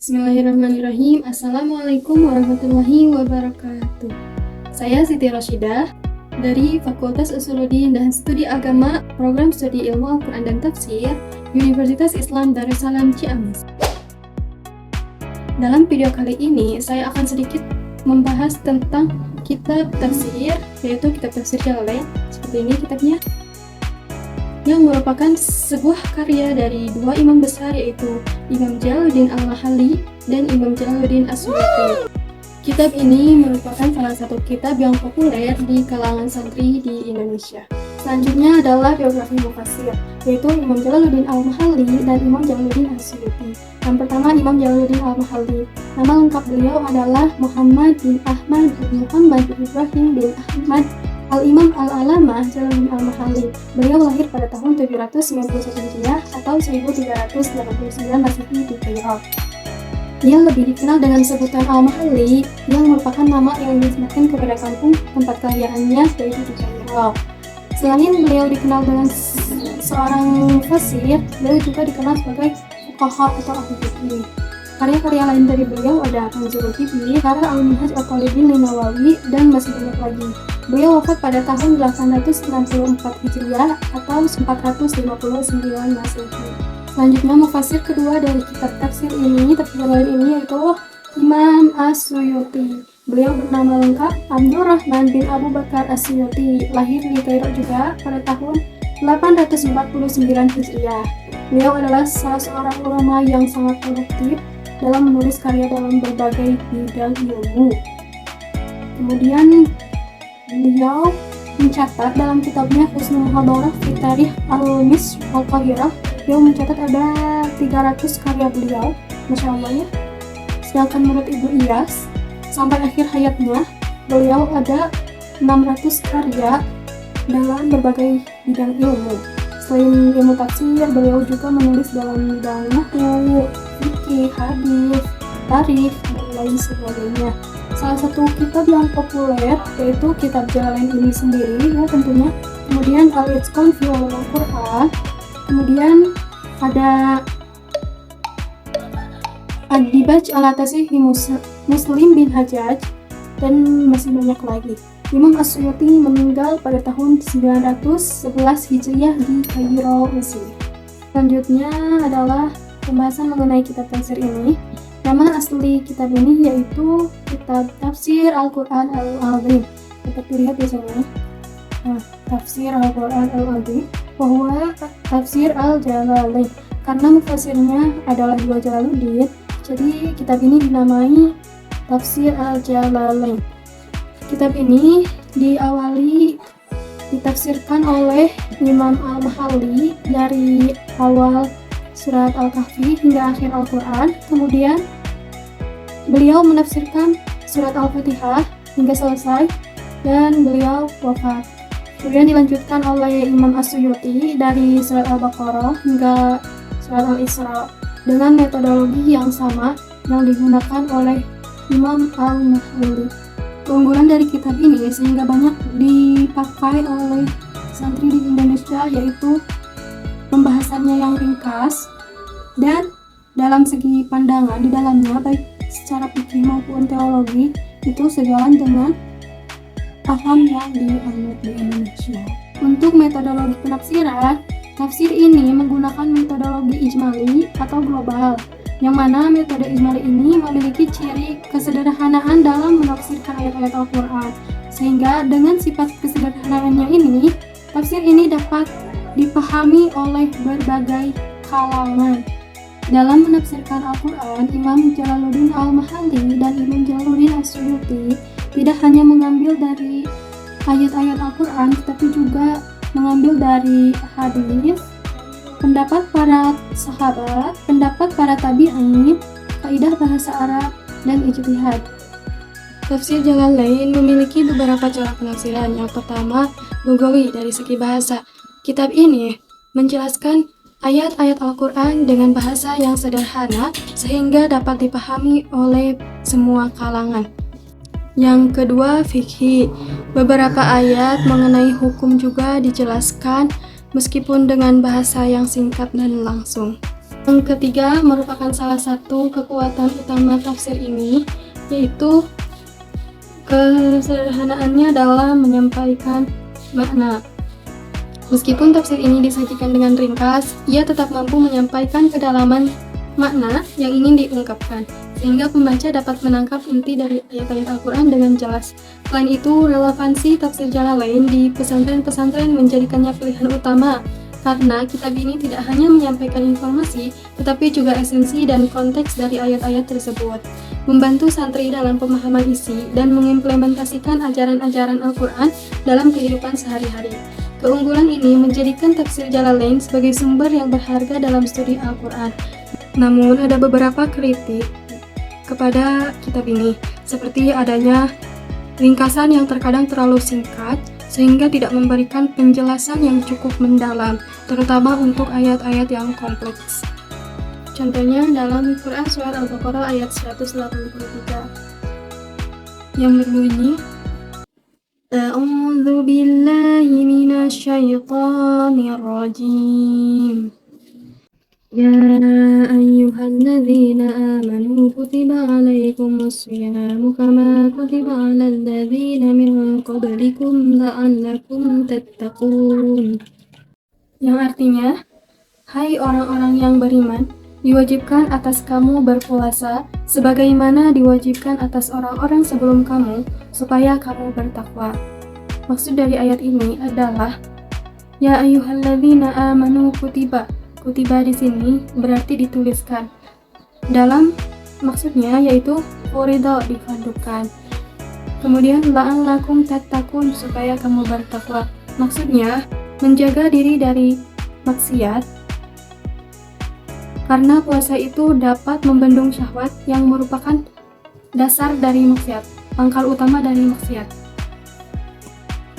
Bismillahirrahmanirrahim. Assalamualaikum warahmatullahi wabarakatuh. Saya Siti Rashidah dari Fakultas Usuluddin dan Studi Agama, Program Studi Ilmu Al-Quran dan Tafsir, Universitas Islam Darussalam Ciamis. Dalam video kali ini, saya akan sedikit membahas tentang kitab tafsir, yaitu kitab tafsir Jalalain. Seperti ini kitabnya, yang merupakan sebuah karya dari dua imam besar, yaitu Imam Jalaluddin Al-Mahalli dan Imam Jalaluddin As-Suyuti. Kitab ini merupakan salah satu kitab yang populer di kalangan santri di Indonesia. Selanjutnya adalah biografi mufassir, yaitu Imam Jalaluddin Al-Mahalli dan Imam Jalaluddin As-Suyuti. Yang pertama, Imam Jalaluddin Al-Mahalli. Nama lengkap beliau adalah Muhammad bin Ahmad bin Muhammad bin Ibrahim bin Ahmad Al-Imam Al-Alamah Jalaluddin Al-Mahalli. Beliau lahir pada tahun 791 Hijriah atau 1389 Masehi di Kairo. Dia lebih dikenal dengan sebutan Al-Mahalli, yang merupakan nama yang dinisbatkan kepada kampung tempat kelahirannya, yaitu di Kairo. Selain beliau dikenal dengan seorang mufassir, beliau juga dikenal sebagai fuqaha atau ahli fikih. Karya-karya lain dari beliau ada Kanzul Kibi, Syarah Al-Minhaj At-Thalibin Nawawi, dan masih banyak lagi. Beliau wafat pada tahun 864 Hijriah atau 459 Masehi. Selanjutnya, mufassir kedua dari kitab tafsir lain ini yaitu Imam As-Suyuti. Beliau bernama lengkap Abdurrahman bin Abu Bakar As-Suyuti, lahir di Kairo juga pada tahun 849 Hijriah. Beliau adalah salah seorang ulama yang sangat produktif dalam menulis karya dalam berbagai bidang ilmu. Kemudian beliau mencatat dalam kitabnya Husnul Hadarah fi Tarikh Al-Misr Al-Qahirah, beliau mencatat ada 300 karya beliau, Masya Allah ya. Sedangkan menurut Ibnu Iyas, sampai akhir hayatnya beliau ada 600 karya dalam berbagai bidang ilmu. Selain ilmu tafsir, beliau juga menulis dalam bidang nahwu, fikih, hadis, tarikh, dan lain sebagainya. Salah satu kitab yang populer yaitu kitab Jalalain ini sendiri ya tentunya. Kemudian Al-Itqan fi Ulumul Quran. Kemudian ada Ad-Dibaj ala Tashihi Muslim bin Hajjaj, dan masih banyak lagi. Imam As-Suyuti meninggal pada tahun 911 Hijriah di Kairo, Mesir. Selanjutnya adalah pembahasan mengenai kitab tafsir ini. Nama asli kitab ini yaitu Kitab Tafsir Al-Quran Al-Azim. Dapat dilihat di sana. Tafsir Al-Quran Al-Azim, bahwa Tafsir Al-Jalalain. Karena mufassirnya adalah dua Jalaluddin, jadi kitab ini dinamai Tafsir Al-Jalalain. Kitab ini ditafsirkan oleh Imam Al-Mahalli dari awal surat Al-Kahfi hingga akhir Al-Quran. Kemudian beliau menafsirkan surat Al-Fatihah hingga selesai dan beliau wafat. Kemudian dilanjutkan oleh Imam As-Suyuti dari surat Al-Baqarah hingga surat Al-Isra dengan metodologi yang sama yang digunakan oleh Imam Al-Mahalli. Keunggulan dari kitab ini sehingga banyak dipakai oleh santri di Indonesia yaitu pembahasannya yang ringkas dan dalam segi pandangan di dalamnya, baik secara fikih maupun teologi, itu sejalan dengan paham yang dianut di Indonesia. Untuk metodologi penafsiran, tafsir ini menggunakan metodologi ijmali atau global, yang mana metode ijmali ini memiliki ciri kesederhanaan dalam menafsirkan ayat-ayat Al-Quran, sehingga dengan sifat kesederhanaannya ini, tafsir ini dapat dipahami oleh berbagai kalangan. Dalam menafsirkan Al-Quran, Imam Jalaluddin Al-Mahalli dan Imam Jalaluddin As-Suyuti tidak hanya mengambil dari ayat-ayat Al-Quran, tetapi juga mengambil dari hadis, pendapat para sahabat, pendapat para tabi'in, kaidah bahasa Arab, dan ijtihad. Tafsir Jalalain memiliki beberapa cara penafsiran. Yang pertama, lugawi dari segi bahasa. Kitab ini menjelaskan ayat-ayat Al-Quran dengan bahasa yang sederhana sehingga dapat dipahami oleh semua kalangan. Yang kedua, fikih. Beberapa ayat mengenai hukum juga dijelaskan meskipun dengan bahasa yang singkat dan langsung. Yang ketiga merupakan salah satu kekuatan utama tafsir ini, yaitu kesederhanaannya dalam menyampaikan makna. Meskipun tafsir ini disajikan dengan ringkas, ia tetap mampu menyampaikan kedalaman makna yang ingin diungkapkan, sehingga pembaca dapat menangkap inti dari ayat-ayat Al-Quran dengan jelas. Selain itu, relevansi tafsir Jalalain di pesantren-pesantren menjadikannya pilihan utama, karena kitab ini tidak hanya menyampaikan informasi, tetapi juga esensi dan konteks dari ayat-ayat tersebut, membantu santri dalam pemahaman isi dan mengimplementasikan ajaran-ajaran Al-Quran dalam kehidupan sehari-hari. Keunggulan ini menjadikan tafsir Jalalain sebagai sumber yang berharga dalam studi Al-Quran. Namun, ada beberapa kritik kepada kitab ini, seperti adanya ringkasan yang terkadang terlalu singkat, sehingga tidak memberikan penjelasan yang cukup mendalam, terutama untuk ayat-ayat yang kompleks. Contohnya dalam Quran Surat Al-Baqarah ayat 183 yang berbunyi, A'udzu billahi minasy syaithanir rajim. Ya ayyuhalladzina amanu kutiba alaikumus shiyamu kama kutiba alal ladzina min qablikum la'allakum tattaqun. Yang artinya, hai orang-orang yang beriman, diwajibkan atas kamu berpuasa sebagaimana diwajibkan atas orang-orang sebelum kamu supaya kamu bertakwa. Maksud dari ayat ini adalah ya ayyuhalladzina amanu kutiba. Kutiba di sini berarti dituliskan. Dalam maksudnya yaitu furido, difardukan. Kemudian la'allakum tattaqun, supaya kamu bertakwa. Maksudnya menjaga diri dari maksiat, karena puasa itu dapat membendung syahwat yang merupakan dasar dari maksiat, pangkal utama dari maksiat.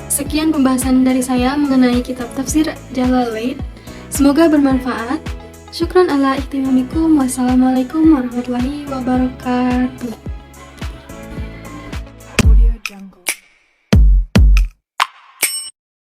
Sekian pembahasan dari saya mengenai kitab tafsir Jalalain. Semoga bermanfaat. Syukran ala ihtimamikum. Wassalamualaikum warahmatullahi wabarakatuh.